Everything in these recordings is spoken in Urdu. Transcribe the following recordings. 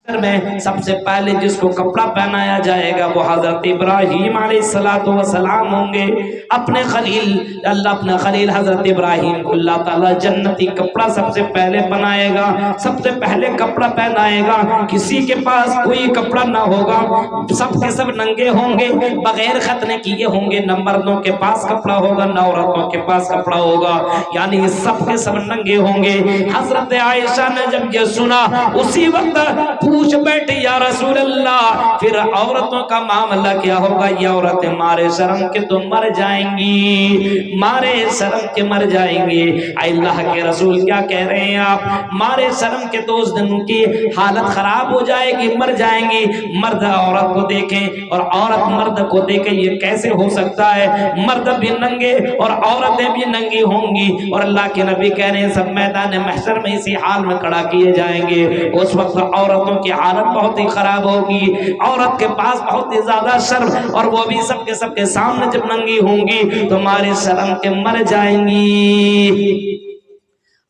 میں سب سے پہلے جس کو کپڑا پہنایا جائے گا وہ حضرت ابراہیم علیہ السلام ہوں گے. اپنے خلیل اللہ اپنے خلیل حضرت ابراہیم کو اللہ تعالیٰ جنتی کپڑا سب سے پہلے بنائے گا, سب سے پہلے کپڑا پہنائے گا. کسی کے پاس کوئی کپڑا نہ ہوگا, سب کے سب ننگے ہوں گے, بغیر ختنے کیے ہوں گے. نہ مردوں کے پاس کپڑا ہوگا نہ عورتوں کے پاس کپڑا ہوگا, یعنی سب کے سب ننگے ہوں گے. حضرت عائشہ نے جب یہ سنا اسی وقت پوچھ بیٹھے یا رسول اللہ پھر عورتوں کا معاملہ کیا ہوگا؟ یہ عورتیں مارے شرم کے تو مر جائیں گی, مارے شرم کے مر جائیں گی. اللہ کے رسول کیا کہہ رہے ہیں آپ؟ مارے شرم کے تو اس دن کی حالت خراب ہو جائے گی, مر جائیں گی. مرد عورت کو دیکھیں اور عورت مرد کو دیکھیں, یہ کیسے ہو سکتا ہے؟ مرد بھی ننگے اور عورتیں بھی ننگی ہوں گی. اور اللہ کے نبی کہہ رہے ہیں سب میدان محشر میں اسی حال میں کھڑا کیے جائیں گے. اس وقت عورتوں کی حالت بہت ہی خراب ہوگی, عورت کے پاس بہت ہی زیادہ شرم, اور وہ بھی سب کے سامنے جب ننگی ہوں گی تو مارے شرم کے مر جائیں گی.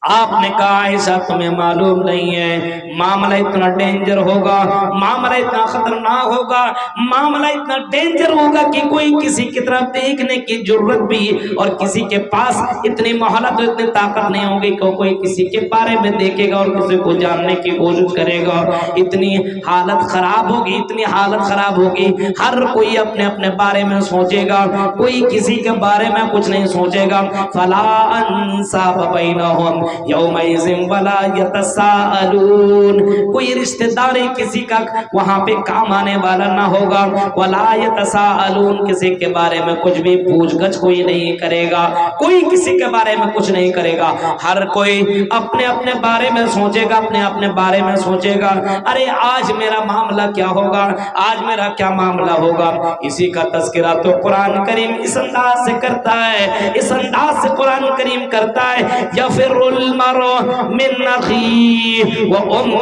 آپ نے کہا عائشہ تمہیں معلوم نہیں ہے معاملہ اتنا ڈینجر ہوگا, معاملہ اتنا خطرناک ہوگا, معاملہ اتنا ڈینجر ہوگا کہ کوئی کسی کی طرف دیکھنے کی جرت بھی اور کسی کے پاس اتنی مہلت اور اتنی طاقت نہیں ہوگی کہ کوئی کسی کے بارے میں دیکھے گا اور کسی کو جاننے کی کوشش کرے گا. اتنی حالت خراب ہوگی, اتنی حالت خراب ہوگی, ہر کوئی اپنے اپنے بارے میں سوچے گا, کوئی کسی کے بارے میں کچھ نہیں سوچے گا. فلا انساب بینہم یومئذ ولا یتساءلون, کوئی رشتہ داری کسی کا وہاں پہ کام آنے والا نہ ہوگا. ولا یتساءلون, کسی کے بارے میں کچھ بھی پوچھ گچھ کوئی نہیں کرے گا, کوئی کسی کے بارے میں کچھ نہیں کرے گا. ہر کوئی اپنے اپنے بارے میں سوچے گا, اپنے اپنے بارے میں سوچے گا ارے آج میرا معاملہ کیا ہوگا, آج میرا کیا معاملہ ہوگا. اسی کا تذکرہ تو قرآن کریم اس انداز سے کرتا ہے, اس انداز سے قرآن کریم کرتا ہے. یفر المرء من اخیہ وامہ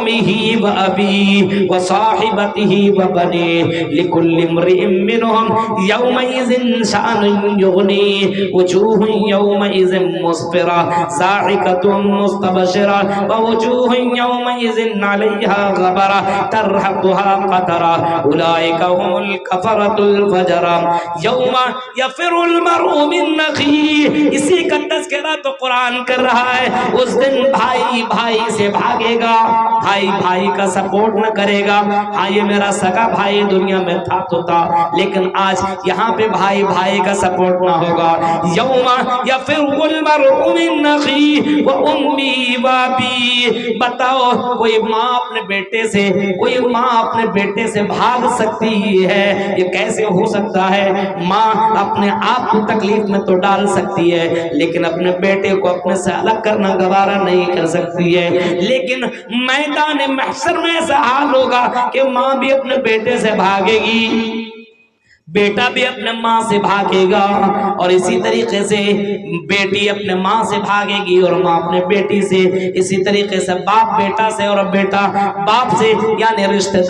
وابیہ وصاحبتہ وبنیہ لکل امرئ منہم یومئذ شأن یغنیہ وجوہ یومئذ مسفرہ ضاحکۃ مستبشرہ ووجوہ یومئذ علیہا غبرہ ترہقها قترہ اولئک هم الکفرۃ الفجرہ یوم یفر المرء من اخیہ. اسی کا تذکرہ تو قرآن کر رہا ہے. اس دن بھائی بھائی سے بھاگے گا, بھائی بھائی کا سپورٹ نہ کرے گا. ہاں یہ میرا سگا بھائی دنیا میں تھا تو تھا, لیکن آج یہاں پہ بھائی بھائی کا سپورٹ نہ ہوگا. یوم یفر المرء من اخیہ وامہ وابیہ. بتاؤ کوئی ماں اپنے بیٹے سے, کوئی ماں اپنے بیٹے سے بھاگ سکتی ہے؟ یہ کیسے ہو سکتا ہے؟ ماں اپنے آپ کو تکلیف میں تو ڈال سکتی ہے لیکن اپنے بیٹے کو اپنے سے الگ کرنا گوارا نہیں کر سکتی ہے. لیکن میدان محشر میں ایسا حال ہوگا کہ ماں بھی اپنے بیٹے سے بھاگے گی, بیٹا بھی اپنے ماں سے بھاگے گا, اور اسی طریقے سے بیٹی اپنے ماں سے بھاگے گی اور ماں اپنے بیٹی سے. اسی طریقے سے باپ بیٹا سے اور بیٹا باپ سے, یعنی رشتہ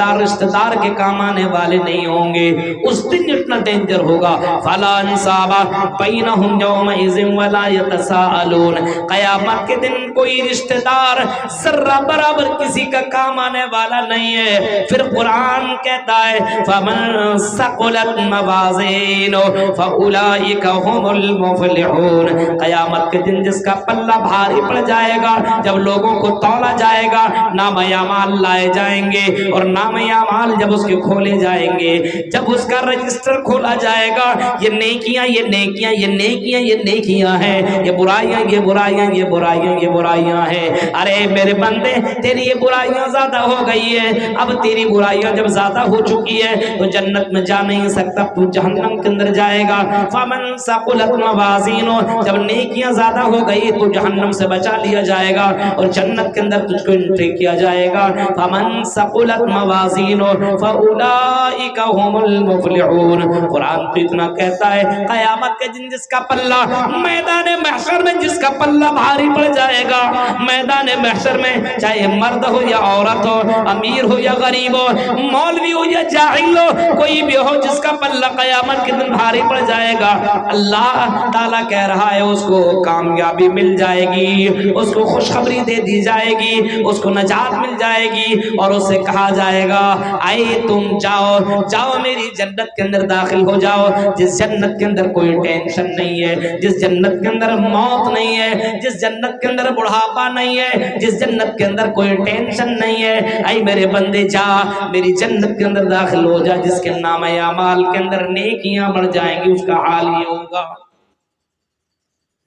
دار کے کام آنے والے نہیں ہوں گے. اس دن اتنا ڈینجر ہوگا. فلا انصاب بینہم یومئذ ولا یتساءلون. قیامت کے دن کوئی رشتہ دار ذرہ برابر کسی کا کام آنے والا نہیں ہے. پھر قرآن کہتا ہے فمن ثقلت موازینہ فاولئک هم المفلحون. قیامت کے دن جس کا پلہ بھاری پڑ جائے گا, جب لوگوں کو تولا جائے گا, نام اعمال لائے جائیں گے, اور نام اعمال جب اس کے کھولے جائیں گے, جب اس کا رجسٹر کھولا جائے گا, یہ نیکیاں یہ نیکیاں یہ نیکیاں یہ نیکیاں ہیں, یہ برائیاں یہ برائیاں یہ برائیاں یہ برائیاں ہیں. ارے میرے بندے تیری یہ برائیاں زیادہ ہو گئی ہے, اب تیری برائیاں جب زیادہ ہو چکی ہے تو جنت میں جا نہیں سکتا, تو جہنم کے اندر جائے گا. فمن ثقلت موازینہ, جب نیکیاں زیادہ ہو گئی تو جہنم سے بچا لیا جائے گا اور جنت کے اندر تجھ کو انٹری کیا جائے گا. فمن ثقلت موازینہ فاولئک هم المفلحون. قرآن تو اتنا کہتا ہے قیامت کے دن جس کا پلہ میدان محشر میں, جس کا پلہ بھاری پڑ جائے گا میدان محشر میں, چاہے مرد ہو یا عورت ہو, امیر ہو یا غریب ہو, مولوی ہو یا جاہل ہو, کوئی بھی ہو, جس کا پلہ قیامت کے دن بھاری پڑ جائے گا۔ اللہ تعالیٰ کہہ رہا ہے اس کو کامیابی مل جائے گی، اس کو خوشخبری دے دی جائے گی، اس کو نجات مل جائے گی، اور اسے کہا جائے گا آئے تم جاؤ جاؤ میری جنت کے اندر داخل ہو جاؤ، جس جنت کے اندر کوئی ٹینشن نہیں ہے، جس جنت کے اندر موت نہیں ہے، جس جنت کے اندر بڑھاپا نہیں ہے، جس جنت کے اندر کوئی ٹینشن نہیں ہے، اے میرے بندے جا میری جنت کے اندر داخل ہو جا، جس کے نام اعمال کے اندر نیکیاں بڑھ جائیں گی۔ اس کا حال یہ ہوگا۔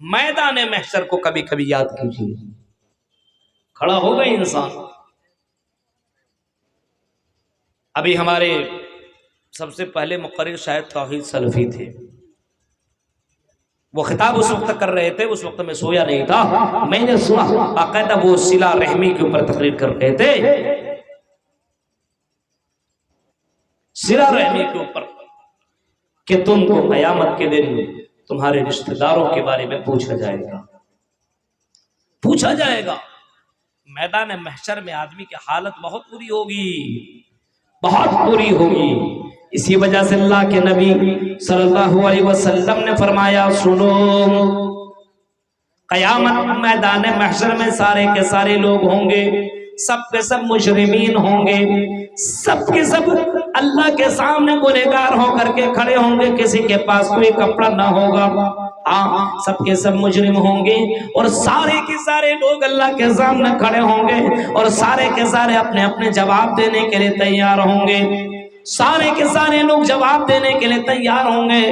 میدان محشر کو کبھی کبھی یاد کیجیے، کھڑا ہوگا انسان۔ ابھی ہمارے سب سے پہلے مقرر شاید توحید سلفی تھے، وہ خطاب اس وقت کر رہے تھے، اس وقت میں سویا نہیں تھا، میں نے سنا باقاعدہ وہ صلہ رحمی کے اوپر تقریر کر رہے تھے، صلہ رحمی کے اوپر، کہ تم کو قیامت کے دن تمہارے رشتہ داروں کے بارے میں پوچھا جائے گا، پوچھا جائے گا۔ میدان محشر میں آدمی کی حالت بہت بری ہوگی، بہت بری ہوگی۔ اسی وجہ سے اللہ کے نبی صلی اللہ علیہ وسلم نے فرمایا سنو، قیامت میدان محشر میں سارے کے سارے لوگ ہوں گے، سب کے سب مجرمین ہوں گے، سب کے سب اللہ کے سامنے گنہگار ہو کر کے کھڑے ہوں گے، کسی کے پاس کوئی کپڑا نہ ہوگا، سب کے سب مجرم ہوں گے، اور سارے کے سارے لوگ اللہ کے سامنے کھڑے ہوں گے، اور سارے کے سارے اپنے اپنے جواب دینے کے لیے تیار ہوں گے، سارے کے سارے لوگ جواب دینے کے لیے تیار ہوں گے،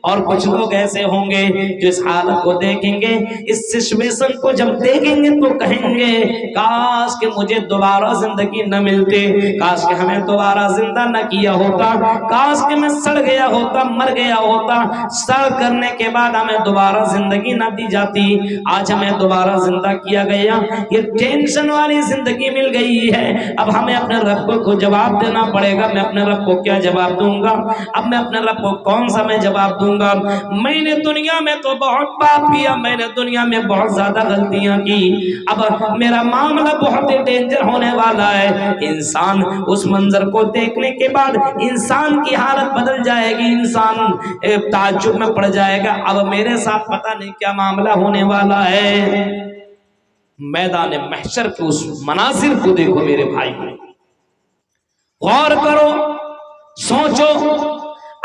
اور کچھ لوگ ایسے ہوں گے جو اس حالت کو دیکھیں گے، اس سچویشن کو جب دیکھیں گے تو کہیں گے کاش کہ مجھے دوبارہ زندگی نہ ملتے، کاش کہ ہمیں دوبارہ زندہ نہ کیا ہوتا، کاش کہ میں سڑ گیا ہوتا، مر گیا ہوتا، سڑ کرنے کے بعد ہمیں دوبارہ زندگی نہ دی جاتی، آج ہمیں دوبارہ زندہ کیا گیا، یہ ٹینشن والی زندگی مل گئی ہے، اب ہمیں اپنے رب کو جواب دینا پڑے گا، میں اپنے رب کو کیا جواب دوں گا، اب میں اپنے رب کو کون سا میں جواب دوں گا، میں نے دنیا میں تو بہت پاپ کیا، میں نے دنیا میں بہت زیادہ غلطیاں کی، اب میرا معاملہ بہت ڈینجر ہونے والا ہے۔ انسان اس منظر کو دیکھنے کے بعد انسان کی حالت بدل جائے گی، انسان تعجب میں پڑ جائے گا، اب میرے ساتھ پتہ نہیں کیا معاملہ ہونے والا ہے۔ میدان محشر کے اس مناظر کو دیکھو میرے بھائی، غور کرو، سوچو،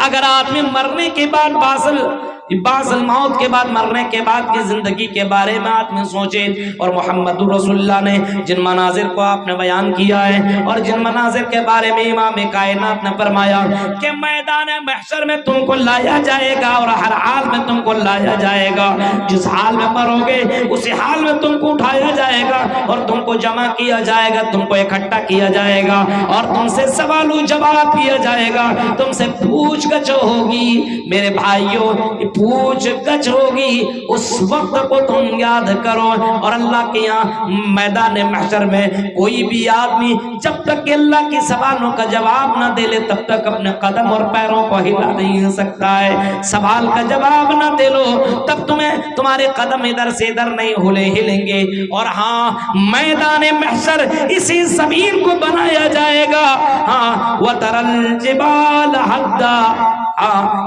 اگر آدمی مرنے کے بعد بعض الموت کے بعد، مرنے کے بعد کی زندگی کے بارے میں آدمی سوچے، اور محمد رسول اللہ نے جن مناظر کو آپ نے بیان کیا ہے، اور جن مناظر کے بارے میں امام کائنات نے فرمایا کہ میدان محشر میں تم کو لایا جائے گا، اور ہر حال میں تم کو لایا جائے گا، جس حال میں مرو گے اسی حال میں تم کو اٹھایا جائے گا، اور تم کو جمع کیا جائے گا، تم کو اکٹھا کیا جائے گا، اور تم سے سوال و جواب کیا جائے گا، تم سے پوچھ گچھ ہوگی میرے بھائیوں، پوچھ گچھ ہوگی، اس وقت کو تم یاد کرو۔ اور اللہ کے یہاں میدان محشر میں کوئی بھی آدمی جب تک کہ اللہ کی سوالوں کا جواب نہ دے لے تب تک اپنے قدم اور پیروں کو ہلا نہیں سکتا ہے، سوال کا جواب نہ دے لو تب تمہارے قدم ادھر سے ادھر نہیں ہلیں گے۔ اور ہاں، میدان محشر اسی زمین کو بنایا جائے گا، ہاں وَتَرَى الْجِبَالَ حَدًّا،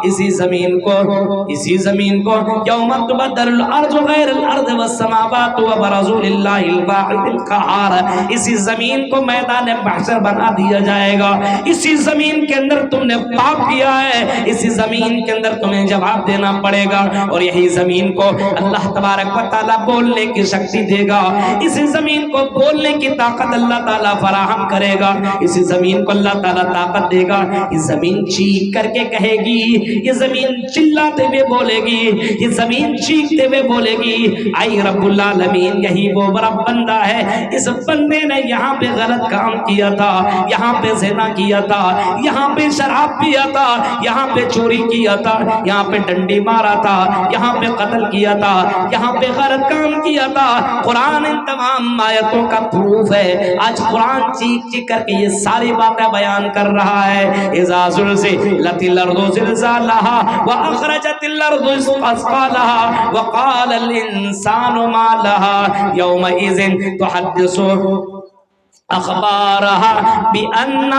اسی زمین کو یوم تبدل الارض غیر الارض والسماوات وبرزوا للہ الواحد القہار، اسی زمین کو میدان محشر بنا دیا جائے گا، اسی زمین کے اندر تم نے پاپ کیا ہے، اسی زمین کے اندر تمہیں جواب دینا پڑے گا، اور یہی زمین کو اللہ تبارک و تعالیٰ بولنے کی شکتی دے گا، اسی زمین کو بولنے کی طاقت اللہ تعالیٰ فراہم کرے گا، اسی زمین کو اللہ تعالیٰ طاقت دے گا، یہ زمین چیخ کر کے کہے گی، یہ زمین چلاتے ہوئے بولے گی، یہ زمین چیختے ہوئے بولے گی اے رب العالمین، یہی وہ رب بندہ ہے، اس بندے نے یہاں پہ غلط کام کیا تھا، یہاں پہ زنا کیا تھا، یہاں پہ شراب پیا تھا، یہاں پہ چوری کیا تھا، یہاں پہ ڈنڈی مارا تھا، یہاں پہ قتل کیا تھا، یہاں پہ غلط کام کیا تھا۔ قرآن ان تمام آیتوں کا پروف ہے، آج قرآن چیخ چیخ کر کے یہ ساری باتیں بیان کر رہا ہے۔ اذا زلزلت الارض زلزالها واخرجت الارض اثقالها وقال الانسان ما لها يومئذ تحدث اخبارہا بِأَنَّ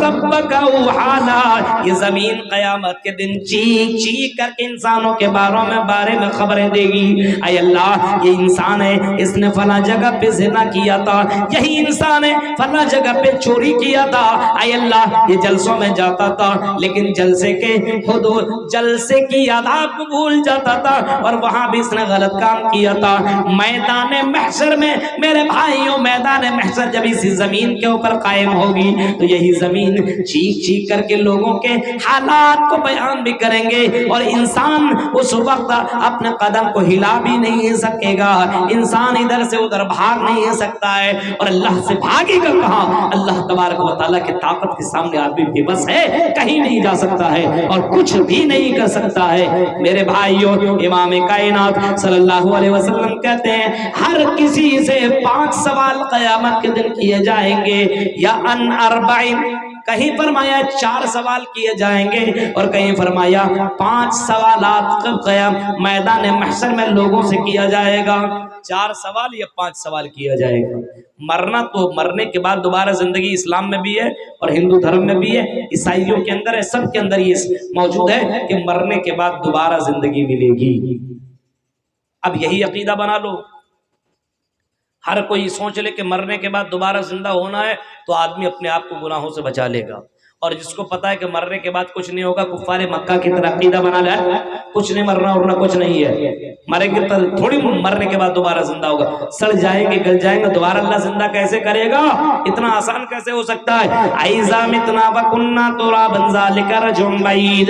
رَبَّكَ أَوْحَىٰ، یہ زمین قیامت کے دن چیخ چیخ کر کے انسانوں کے بارے میں خبریں دے گی. اے اللہ یہ انسان ہے، اس نے فلاں جگہ پہ زنا کیا تھا، یہی انسان ہے فلاں جگہ پہ چوری کیا تھا. اے اللہ یہ جلسوں میں جاتا تھا لیکن جلسے کے حدود، جلسے کی آداب کو بھول جاتا تھا اور وہاں بھی اس نے غلط کام کیا تھا. میدان محشر میں میرے بھائیوں، میدان محشر جب اسی زمین کے اوپر قائم ہوگی تو یہی زمین چیخ چیخ کر کے لوگوں کے حالات کو بیان بھی کریں گے اور انسان اس وقت اپنے قدم کو ہلا بھی نہیں سکے گا. انسان ادھر سے ادھر بھاگ نہیں سکتا ہے اور اللہ سے بھاگے گا کہاں؟ اللہ تبارک و تعالیٰ کی طاقت کے سامنے آدمی بے بس ہے، کہیں نہیں جا سکتا ہے اور کچھ بھی نہیں کر سکتا ہے. میرے بھائیوں، امام کائنات صلی اللہ علیہ وسلم کہتے ہیں ہر کسی سے 5 سوال قیامت کے دن کیے جائیں گے. یا ان اربعین، کہیں فرمایا 4 سوال کیے جائیں گے اور کہیں فرمایا 5 سوالات قیام میدان محشر میں لوگوں سے کیا جائے گا. 4 سوال یا 5 سوال کیا جائے گا. مرنا تو مرنے کے بعد دوبارہ زندگی اسلام میں بھی ہے اور ہندو دھرم میں بھی ہے، عیسائیوں کے اندر ہے، سب کے اندر یہ موجود ہے کہ مرنے کے بعد دوبارہ زندگی ملے گی. اب یہی عقیدہ بنا لو. ہر کوئی سوچ لے کہ مرنے کے بعد دوبارہ زندہ ہونا ہے تو آدمی اپنے آپ کو گناہوں سے بچا لے گا. اور جس کو پتا ہے کہ مرنے کے بعد کچھ نہیں ہوگا، کفار مکہ کی طرح عقیدہ بنا لے کچھ نہیں، مرنا ورنا کچھ نہیں ہے، مریں گے تھوڑی مرنے کے بعد دوبارہ زندہ ہوگا، سڑ جائیں گے گل جائیں گے، دوبارہ اللہ زندہ کیسے کرے گا؟ اتنا آسان کیسے ہو سکتا ہے؟ ایذا متنا وکنا ترابا ذالک رجع بعید،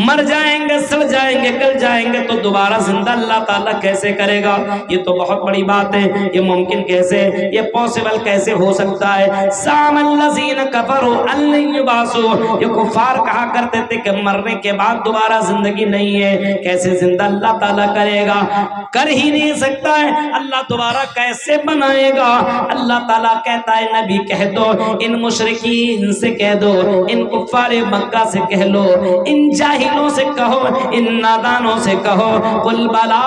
مر جائیں گے سڑ جائیں گے گل جائیں گے تو دوبارہ زندہ اللہ تعالیٰ کیسے کرے گا؟ یہ تو بہت بڑی بات ہے. یہ ممکن کیسے، یہ پاسبل کیسے ہو سکتا ہے؟ زعم الذین کفروا ان لن یبعثوا، یہ کفار کہا کرتے تھے کہ مرنے کے بعد دوبارہ زندگی نہیں ہے، کیسے زندہ اللہ تعالیٰ کرے گا؟ کر ہی نہیں سکتا ہے. اللہ دوبارہ کیسے بنائے گا؟ اللہ تعالیٰ کہتا ہے نبی کہہ دو، ان مشرکین سے کہہ دو، ان کفار مکہ سے کہہ لو، ان جاہلوں سے کہو، ان نادانوں سے کہو، قل بلا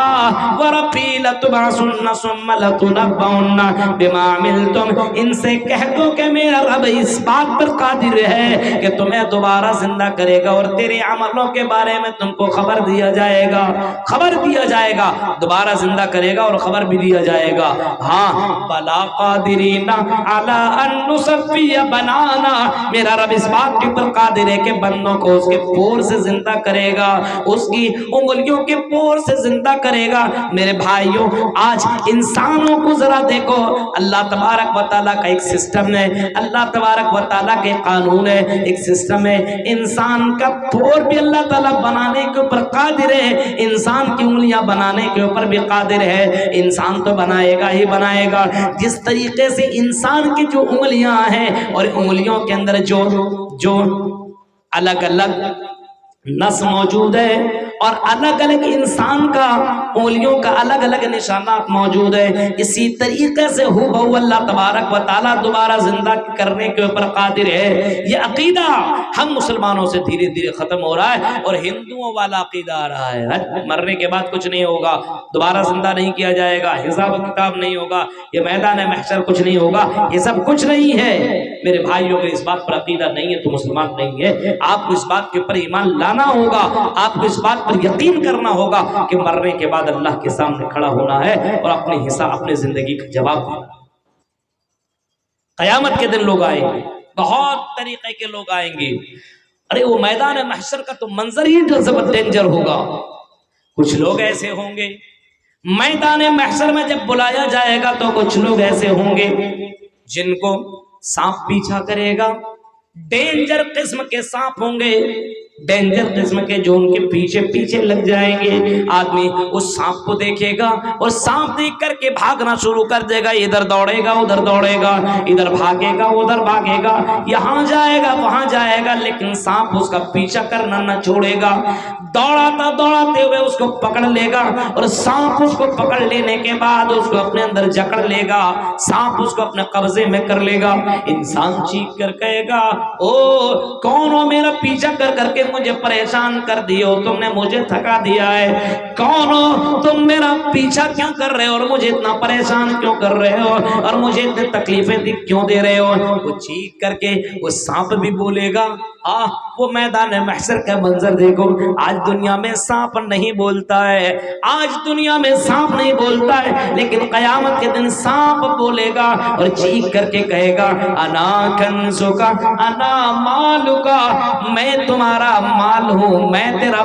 وربی لتبعثن ثم لتنبؤن بما عملتم، ان سے کہہ دو کہ میرا رب اس بات پر قادر ہے کہ تمہیں دوبارہ زندہ کرے گا اور تیرے عملوں کے بارے میں تم کو خبر دیا جائے گا، خبر دیا جائے گا، دوبارہ زندہ کرے گا اور خبر بھی دیا جائے گا. ہاں بلا قادرین علی ان نصفی بنانا، میرا رب اس بات کے اوپر قادر ہے کہ بندوں کو اس کے پور سے زندہ کرے گا، اس کی انگلیوں کے پور سے زندہ کرے گا. میرے بھائیوں آج انسانوں کو ذرا دیکھو، اللہ تبارک و تعالیٰ کا ایک سسٹم ہے، اللہ تبارک و تعالیٰ کے قانون ہے، ایک سسٹم ہے. انسان کا پور بھی اللہ تعالیٰ بنانے کے اوپر قادر ہے، انسان کی انگلیاں بنانے کے اوپر بھی قادر ہے. انسان تو بنائے گا ہی بنائے گا. جس طریقے سے انسان کی جو انگلیاں ہیں اور انگلیوں کے اندر جو الگ الگ نس موجود ہے اور الگ الگ انسان کا انگلیوں کا الگ الگ نشانات موجود ہے، اسی طریقے سے ہو بہو اللہ تبارک و تعالیٰ دوبارہ زندہ کرنے کے اوپر قادر ہے. یہ عقیدہ ہم مسلمانوں سے دھیرے دھیرے ختم ہو رہا ہے اور ہندوؤں والا عقیدہ آ رہا ہے، مرنے کے بعد کچھ نہیں ہوگا، دوبارہ زندہ نہیں کیا جائے گا، حساب و کتاب نہیں ہوگا، یہ میدان محشر کچھ نہیں ہوگا، یہ سب کچھ نہیں ہے. میرے بھائیوں کو اس بات پر عقیدہ نہیں ہے تو مسلمان نہیں ہے. آپ کو اس بات کے اوپر ایمان لانا ہوگا، آپ کو اس بات پر یقین کرنا ہوگا کہ مرنے کے بعد اللہ کے سامنے کھڑا ہونا ہے اور اپنے حصہ اپنے زندگی کا جواب دینا. قیامت کے دن لوگ آئیں گے، بہت طریقے کے لوگ آئیں گے. ارے وہ میدان محشر کا تو منظر ہی زبردست ڈینجر ہوگا. کچھ لوگ ایسے ہوں گے میدان محشر میں جب بلایا جائے گا تو کچھ لوگ ایسے ہوں گے جن کو سانپ پیچھا کرے گا، ڈینجر قسم کے سانپ ہوں گے، ڈینجر قسم کے جو ان کے پیچھے پیچھے لگ جائیں گے. آدمی اس سانپ کو دیکھے گا اور سانپ دیکھ کر کے بھاگنا شروع کر دے گا، ادھر دوڑے گا ادھر دوڑے گا، ادھر بھاگے گا ادھر بھاگے گا، یہاں جائے گا وہاں جائے گا، لیکن سانپ اس کا پیچھا کرنا نہ چھوڑے گا. دوڑاتے ہوئے اس کو پکڑ لے گا اور سانپ اس کو پکڑ لینے کے بعد اس کو اپنے اندر جکڑ لے گا، سانپ اس کو اپنے قبضے میں کر لے گا. انسان چیخ کر کہے گا او کون ہو میرا پیچھا کر کر کے کے مجھے پریشان کر دیے ہو، تم نے مجھے تھکا دیا ہے، کون ہو تم؟ میرا پیچھا کیوں کر رہے ہو اور مجھے اتنا پریشان کیوں کر رہے ہو اور مجھے اتنی تکلیفیں کیوں دے رہے ہو؟ وہ چیخ کر کے وہ سانپ بھی بولے گا۔ وہ میدان محشر کا منظر دیکھو، آج دنیا میں سانپ نہیں بولتا ہے، آج دنیا میں سانپ نہیں بولتا ہے، لیکن قیامت کے دن سانپ بولے گا اور چیخ کر کے کہے گا انا کنزکا انا مالکا، میں تمہارا مال ہوں، میں تیرا